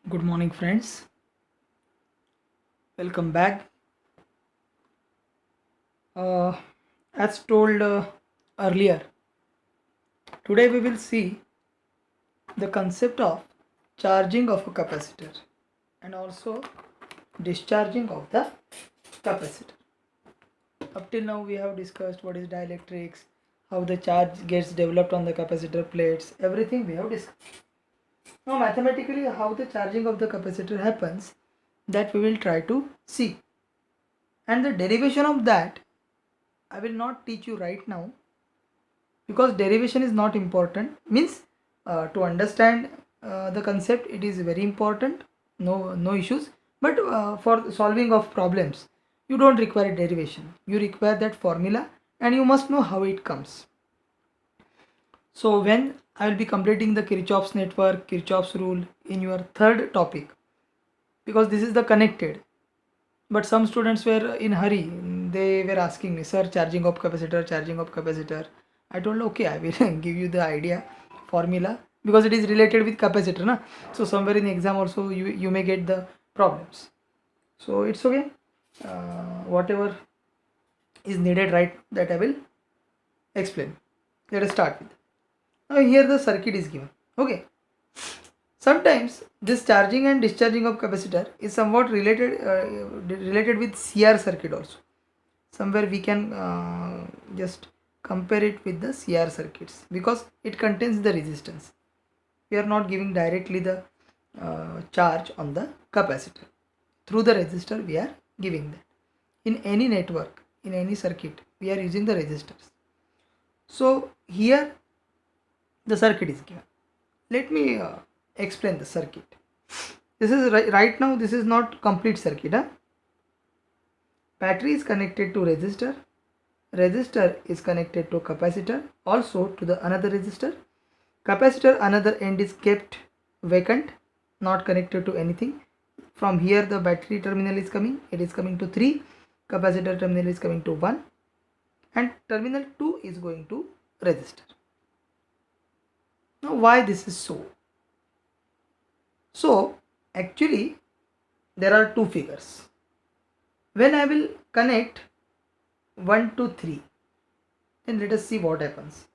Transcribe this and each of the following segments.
Good morning, friends. Welcome back. Uh, as told earlier, today we will see the concept of charging of a capacitor and also discharging of the capacitor. Up till now, we have discussed what is dielectrics, how the charge gets developed on the capacitor plates, everything we have discussed. Now, mathematically, how the charging of the capacitor happens, that we will try to see. And the derivation of that I will not teach you right now because derivation is not important. Means to understand the concept, it is very important. No issues. But for solving of problems, you don't require derivation. You require that formula, and you must know how it comes. So when I will be completing the Kirchhoff's network, Kirchhoff's rule in your third topic, because this is the connected. But some students were in hurry. They were asking me, sir, charging of capacitor, charging of capacitor. I told, okay, I will give you the idea, formula, because it is related with capacitor. Na? So somewhere in the exam also you may get the problems. So it's okay. Whatever is needed, right, that I will explain. Let us start with. Now here the circuit is given. Okay. Sometimes this charging and discharging of capacitor is somewhat related with CR circuit also. Somewhere we can just compare it with the CR circuits because it contains the resistance. We are not giving directly the charge on the capacitor. Through the resistor we are giving that. In any network, in any circuit, we are using the resistors. So here the circuit is given. Let me explain the circuit. This is right now, this is not complete circuit. Battery is connected to resistor. Resistor is connected to capacitor, also to the another resistor. Capacitor another end is kept vacant, not connected to anything. From here the battery terminal is coming, it is coming to 3, capacitor terminal is coming to 1, and terminal 2 is going to resistor. Now why this is so? So actually there are two figures. When I will connect 1 to 3, then let us see what happens.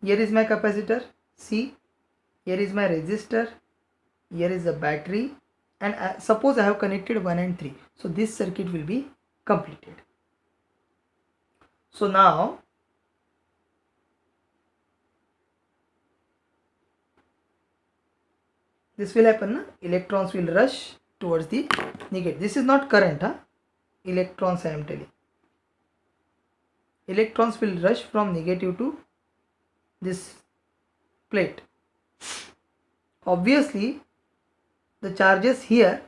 Here is my capacitor, see, here is my resistor, here is the battery, and suppose I have connected 1 and 3. So this circuit will be completed. So now this will happen, na? Electrons will rush towards the negative. This is not current, electrons I am telling. Electrons will rush from negative to this plate. Obviously the charges here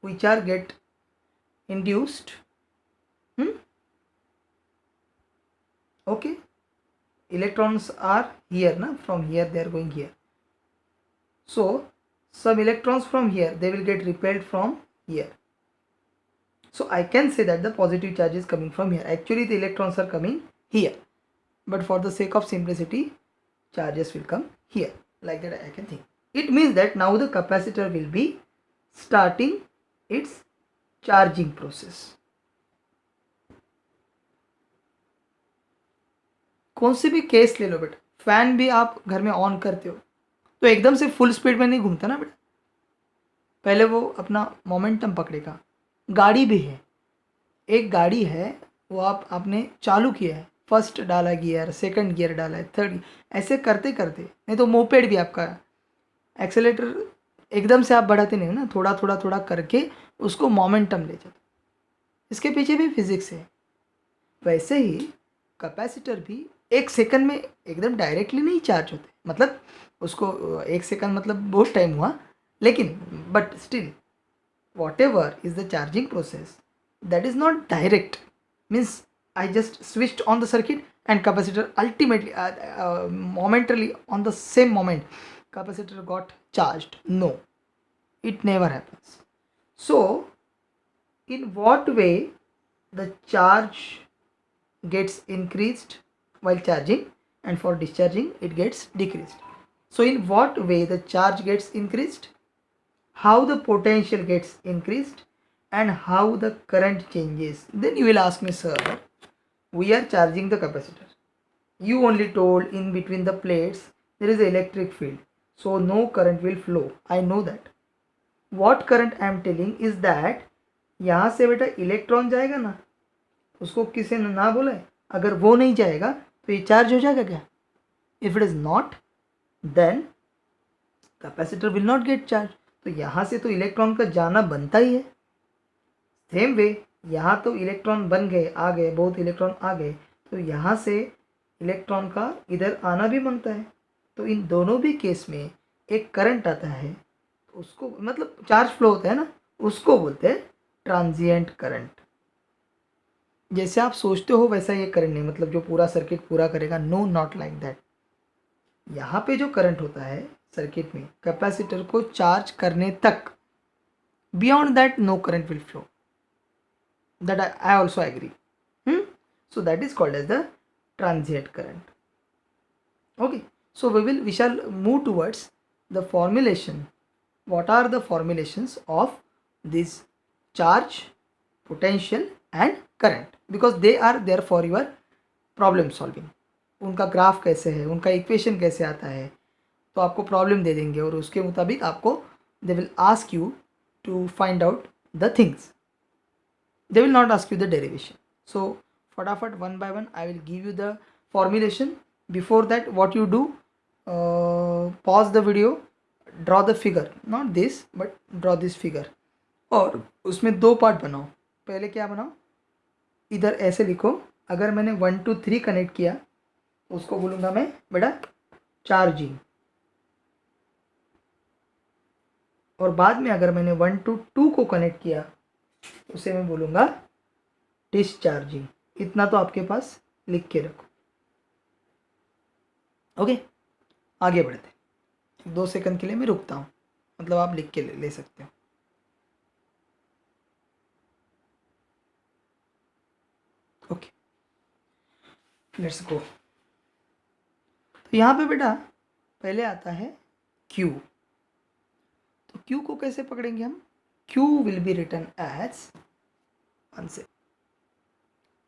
which are get induced, okay, electrons are here, na? From here they are going here. So some electrons from here they will get repelled from here. So I can say that the positive charge is coming from here. Actually the electrons are coming here, but for the sake of simplicity charges will come here. Like that I can think. It means that now the capacitor will be starting its charging process. कौन सी भी case ले लो बेटा, fan भी आप घर में on करते हो तो एकदम से फुल स्पीड में नहीं घूमता ना बेटा, पहले वो अपना मोमेंटम पकड़ेगा. गाड़ी भी है, एक गाड़ी है वो आपने चालू किया है, फर्स्ट डाला गियर, सेकंड गियर डाला है, थर्ड, ऐसे करते करते, नहीं तो मोपेड भी आपका एक्सेलेटर एकदम से आप बढ़ाते नहीं हो ना, थोड़ा थोड़ा थोड़ा करके उसको मोमेंटम ले जाते. इसके पीछे भी फिजिक्स है. वैसे ही कैपेसिटर भी एक सेकंड में एकदम डायरेक्टली नहीं चार्ज होते, मतलब उसको एक सेकंड मतलब बहुत टाइम हुआ, लेकिन but still whatever is the charging process, that is not direct. Means I just switched on the circuit and capacitor ultimately momentarily on the same moment capacitor got charged. No, it never happens. So in what way the charge gets increased while charging, and for discharging it gets decreased? So in what way the charge gets increased? how the potential gets increased and how the current changes. Then you will ask me, sir, we are charging the capacitor. You only told in between the plates there is an electric field, so no current will flow. I know that. What current I am telling is that यहाँ से बेटा electron जाएगा ना, उसको किसी ने ना बोला है, अगर वो नहीं जाएगा तो ये चार्ज हो जाएगा क्या? If it is not, then capacitor will not get charge. तो यहाँ से तो इलेक्ट्रॉन का जाना बनता ही है. सेम वे यहाँ तो इलेक्ट्रॉन बन गए, आ गए, बहुत इलेक्ट्रॉन आ गए, तो यहाँ से इलेक्ट्रॉन का इधर आना भी बनता है. तो इन दोनों भी केस में एक करंट आता है, उसको मतलब चार्ज फ्लो होता है ना, उसको बोलते हैं ट्रांजिएंट करंट. जैसे आप सोचते हो वैसा ये करंट नहीं, मतलब जो पूरा सर्किट पूरा करेगा, नो, नॉट लाइक दैट. यहाँ पे जो करंट होता है सर्किट में कैपेसिटर को चार्ज करने तक, beyond that no current will flow. That I also agree. So that is called as the transient current. Okay, so we shall move towards the formulation. What are the formulations of this charge, potential and current, because they are there for your problem solving. उनका graph कैसे है, उनका equation कैसे आता है, तो आपको problem दे देंगे और उसके मुताबिक आपको they will ask you to find out the things. They will not ask you the derivation. So फटाफट one by one I will give you the formulation. Before that what you do, pause the video, draw the figure, not this but draw this figure, और उसमें दो part बनाओ. पहले क्या बनाओ, इधर ऐसे लिखो, अगर मैंने 1 2 3 कनेक्ट किया उसको बोलूँगा मैं बेटा चार्जिंग, और बाद में अगर मैंने 1 to 2 को कनेक्ट किया उसे मैं बोलूँगा डिस्चार्जिंग. इतना तो आपके पास लिख के रखो. ओके, आगे बढ़ते हैं. 2 सेकंड के लिए मैं रुकता हूँ, मतलब आप लिख के ले सकते हो. Okay, let's go. तो यहाँ पे बेटा पहले आता है Q. तो Q को कैसे पकड़ेंगे हम? Q will be written as,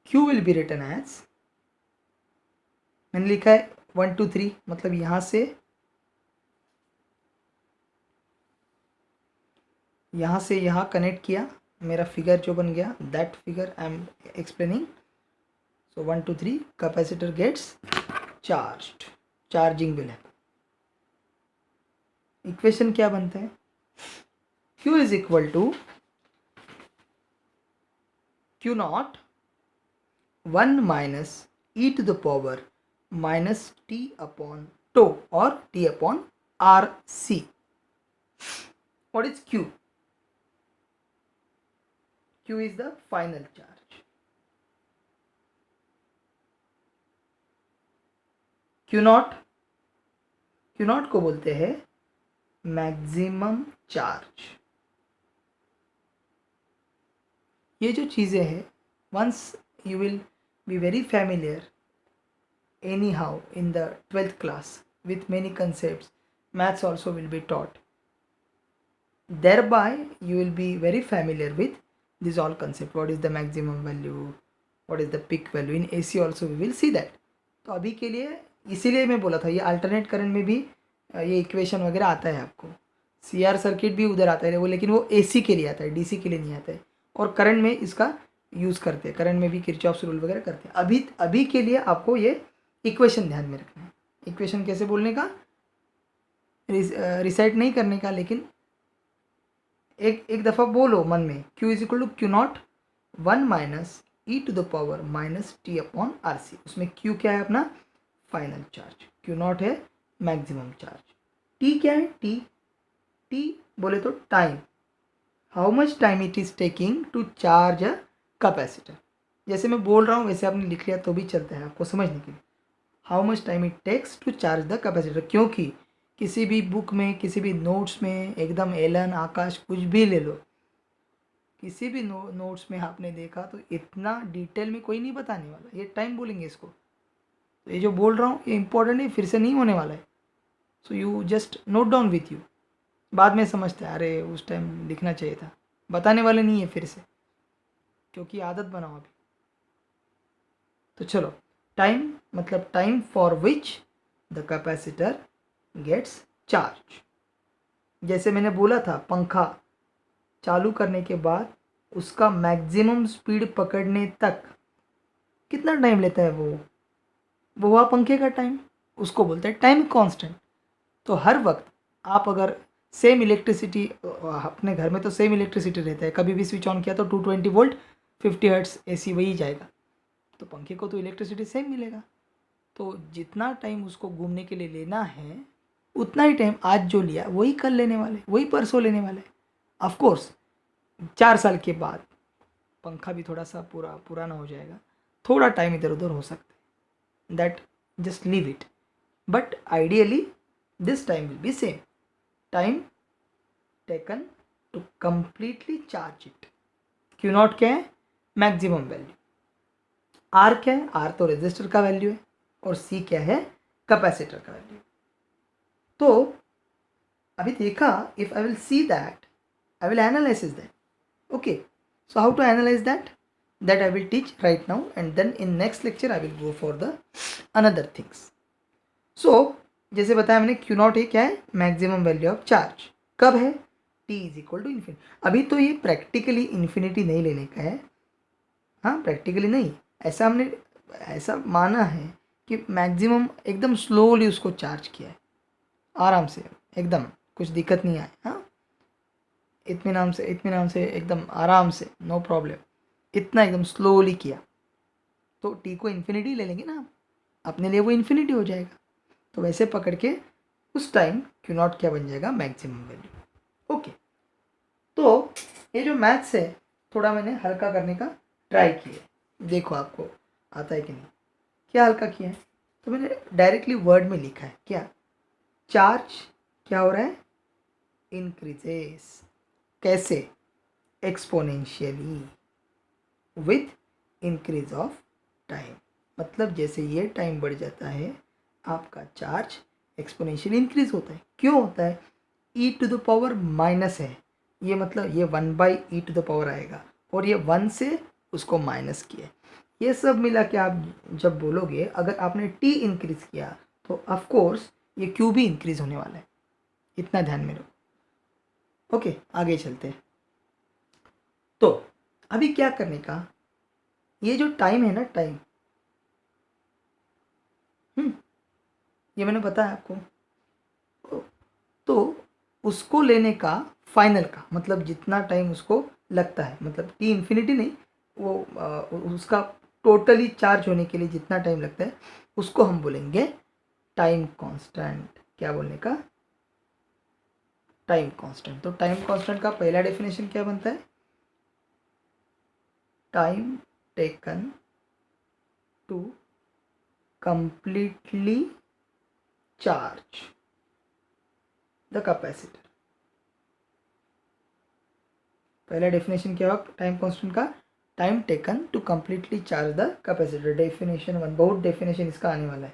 Q will be written as, मैंने लिखा है 1 2 3, मतलब यहाँ से यहाँ कनेक्ट किया, मेरा फिगर जो बन गया, that figure I am explaining. So 1 2 3 capacitor gets charged, charging will happen. Equation क्या बनता है? Q is equal to Q naught 1 minus e to the power minus t upon tau or t upon RC. What is Q? Q is the final charge. Q not को बोलते हैं maximum charge. ये जो चीज़ें हैं, once you will be very familiar anyhow in the 12th class with many concepts, maths also will be taught, thereby you will be very familiar with this all concept. What is the maximum value, what is the peak value, in AC also we will see that. तो अभी के लिए इसीलिए मैं बोला था ये alternate current में भी ये इक्वेशन वगैरह आता है आपको. CR सर्किट भी उधर आता है वो, लेकिन वो AC के लिए आता है, DC के लिए नहीं आता है. और करंट में इसका यूज़ करते हैं, करंट में भी किरचॉफ्स रूल वगैरह करते हैं. अभी के लिए आपको ये इक्वेशन ध्यान में रखना है. इक्वेशन कैसे बोलने का, रिसाइट नहीं करने का, लेकिन एक दफ़ा बोलो मन में. Q is equal to Q naught 1 minus e to the power minus t upon RC. उसमें Q क्या है अपना फाइनल चार्ज, Q नॉट है मैक्सिमम चार्ज. T क्या है? T बोले तो time, how much time it is taking to charge a capacitor. जैसे मैं बोल रहा हूँ वैसे आपने लिख लिया तो भी चलता है आपको समझने के लिए. How much time it takes to charge the capacitor, क्योंकि किसी भी बुक में, किसी भी नोट्स में, एकदम एलन, आकाश, कुछ भी ले लो, किसी भी नोट्स में आपने देखा तो इतना डिटेल में कोई नहीं बताने वाला. ये टाइम बोलेंगे इसको. तो ये जो बोल रहा हूँ ये इंपॉर्टेंट है, फिर से नहीं होने वाला है. So you just note down with you. बाद में समझते हैं अरे उस टाइम लिखना चाहिए था, बताने वाले नहीं है फिर से, क्योंकि आदत बनाओ अभी। तो चलो, टाइम मतलब time for which the capacitor gets charge. जैसे मैंने बोला था, पंखा चालू करने के बाद उसका मैक्सिमम स्पीड पकड़ने तक कितना टाइम लेता है वो हुआ पंखे का टाइम, उसको बोलते हैं टाइम कांस्टेंट। तो हर वक्त आप अगर सेम इलेक्ट्रिसिटी, अपने घर में तो सेम इलेक्ट्रिसिटी रहता है, कभी भी स्विच ऑन किया तो 220 वोल्ट 50 हर्ट्स AC वही जाएगा, तो पंखे को तो इलेक्ट्रिसिटी सेम मिलेगा। तो जितना टाइम उसको घूमने के लिए लेना है उतना ही टाइम आज जो लिया वही कल लेने वाले, वही परसों लेने वाले। ऑफ कोर्स 4 साल के बाद पंखा भी थोड़ा सा पुराना हो जाएगा, थोड़ा टाइम इधर उधर हो सकता है, that just leave it, but ideally this time will be same, time taken to completely charge it. Q naught क्या है? Maximum value. आर क्या है? आर तो रेजिस्टर का वैल्यू है, और सी क्या है? कैपेसिटर का वैल्यू। तो अभी देखा, if I will see that, I will analyse that. Okay, so how to analyze that I will teach right now, and then in next lecture I will go for the another things. So जैसे बताया मैंने, Q naught क्या है? Maximum value of charge. कब है? T is equal to infinity. अभी तो ये प्रैक्टिकली इन्फिनिटी नहीं लेने का है, हाँ प्रैक्टिकली नहीं, ऐसा हमने ऐसा माना है कि मैक्सिमम एकदम स्लोली उसको चार्ज किया है, आराम से, एकदम कुछ दिक्कत नहीं आए, हाँ इत्मीनान से एकदम आराम से, नो प्रॉब्लम, इतना एकदम स्लोली किया। तो टी को इन्फिनिटी ले लेंगे ना, अपने लिए वो इन्फिनिटी हो जाएगा। तो वैसे पकड़ के उस टाइम क्यू नॉट क्या बन जाएगा? Maximum value. ओके, तो ये जो मैथ्स है थोड़ा मैंने हल्का करने का ट्राई किया, देखो आपको आता है कि नहीं। क्या हल्का किया है? तो मैंने डायरेक्टली वर्ड में लिखा है, क्या? चार्ज क्या हो रहा है? इंक्रीजेस। कैसे? Exponentially with increase of time. मतलब जैसे ये टाइम बढ़ जाता है आपका चार्ज एक्सपोनेंशियली इंक्रीज होता है। क्यों होता है? E to the power minus है ये, मतलब ये 1/e टू द पावर आएगा, और ये 1 से उसको माइनस किया, ये सब मिला के आप जब बोलोगे, अगर आपने t इंक्रीज किया तो ऑफ कोर्स ये q भी इंक्रीज होने वाला है, इतना ध्यान में रखो। ओके, आगे चलते हैं। तो अभी क्या करने का, ये जो टाइम है ना, टाइम, ये मैंने बताया आपको, तो उसको लेने का फाइनल का मतलब जितना टाइम उसको लगता है, मतलब टी इन्फिनिटी नहीं, वो उसका टोटली चार्ज होने के लिए जितना टाइम लगता है उसको हम बोलेंगे टाइम कांस्टेंट। क्या बोलने का? Time constant. तो टाइम कांस्टेंट का पहला डेफिनेशन क्या बनता है? Time taken to completely charge the capacitor. पहला डेफिनेशन क्या होगा टाइम कांस्टेंट का? Time taken to completely charge the capacitor. Definition 1, बहुत डेफिनेशन इसका आने वाला है।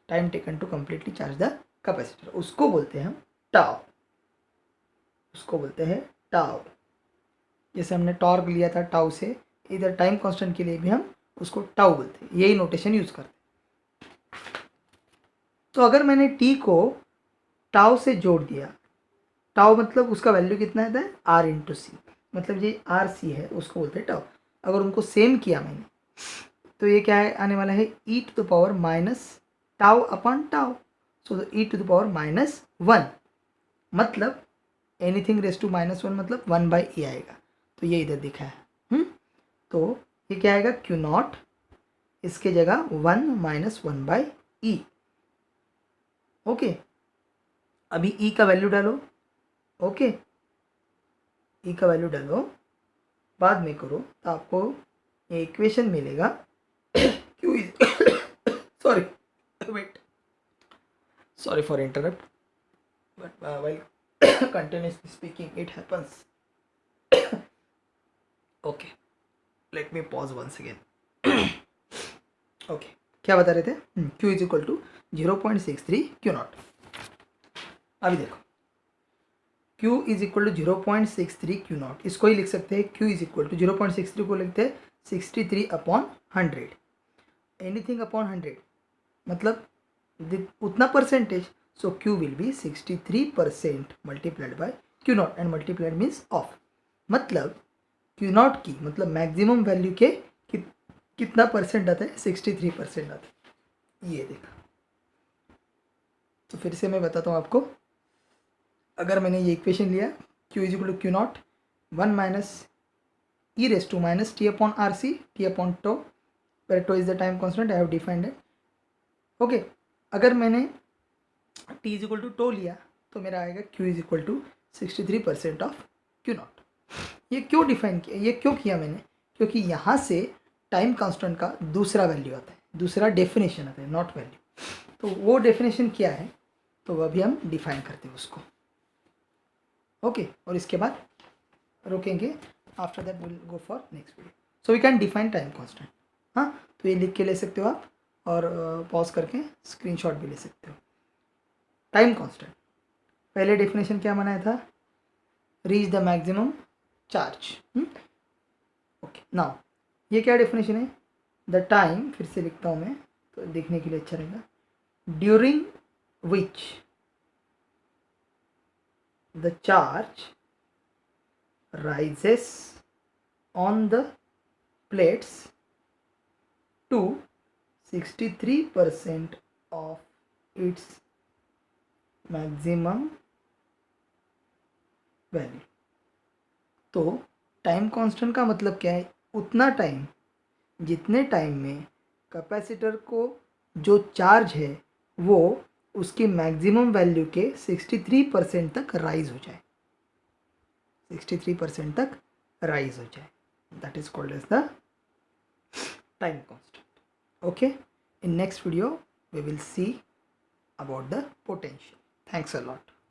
Time taken to completely charge the capacitor, उसको बोलते हैं हम टाउ, उसको बोलते हैं टाउ। जैसे हमने टॉर्क लिया था टाउ से, इधर टाइम कांस्टेंट के लिए भी हम उसको टाउ बोलते हैं, यही नोटेशन यूज करते हैं। तो अगर मैंने टी को टाउ से जोड़ दिया, टाउ मतलब उसका वैल्यू कितना आता है? आर इंटू सी, मतलब ये आर सी है, उसको बोलते हैं टाउ। अगर उनको सेम किया मैंने तो ये क्या है आने वाला है? E to the power minus tau upon tau, so e to the power -1, मतलब एनीथिंग रेस टू -1 मतलब 1/e आएगा। तो ये इधर दिखा है। तो ये क्या आएगा? क्यू नॉट, इसके जगह 1 - 1/e। ओके, अभी e का वैल्यू डालो। ओके, e का वैल्यू डालो, बाद में करो तो आपको ये इक्वेशन मिलेगा। Q is sorry, wait, sorry for interrupt, but while continuously speaking it happens. Okay, let me pause once again. Okay, क्या बता रहे थे? Q is equal to 0.63 Q naught. अभी देखो Q is equal to 0.63 Q naught, इसको ही लिख सकते हैं Q इज इक्वल टू 0.63 को लिखते हैं 63 अपॉन 100, एनीथिंग अपॉन 100 मतलब उतना percentage, so Q will B 63% multiplied by Q not, and multiplied means of, मतलब Q नॉट की मतलब मैक्सिमम वैल्यू के कितना परसेंट आता है, 63% आता है, ये देखा। तो फिर से मैं बताता हूँ आपको, अगर मैंने ये इक्वेशन लिया Q is equal to Q naught 1 minus e raise to minus t upon R C T upon tau, where tau is the time constant, I have defined it, okay. अगर मैंने t is equal to tau लिया तो मेरा आएगा Q is equal to 63% of Q naught. ये क्यों define किया, ये क्यों किया मैंने, क्योंकि यहाँ से टाइम कांस्टेंट का दूसरा वैल्यू आता है, दूसरा डेफिनेशन आता है, नॉट वैल्यू, तो वो डेफिनेशन क्या है तो वो अभी हम डिफाइन करते हैं उसको, ओके। और इसके बाद रोकेंगे, after that will go for next video. So we can define time constant, हाँ, तो ये लिख के ले सकते हो आप, और पॉज करके स्क्रीनशॉट भी ले सकते हो। टाइम कांस्टेंट, पहले डेफिनेशन क्या बनाया था, reach the maximum charge, okay. Now ये क्या डेफिनेशन है, द टाइम, फिर से लिखता हूँ मैं तो देखने के लिए अच्छा रहेगा, during which the charge rises on the plates to 63% of its maximum value। तो टाइम कांस्टेंट का मतलब क्या है, उतना टाइम जितने टाइम में कैपेसिटर को जो चार्ज है वो उसकी मैक्सिमम वैल्यू के 63% तक राइज हो जाए, 63% तक राइज हो जाए, that is called as the time constant, okay। In next video we will see about the potential. Thanks a lot.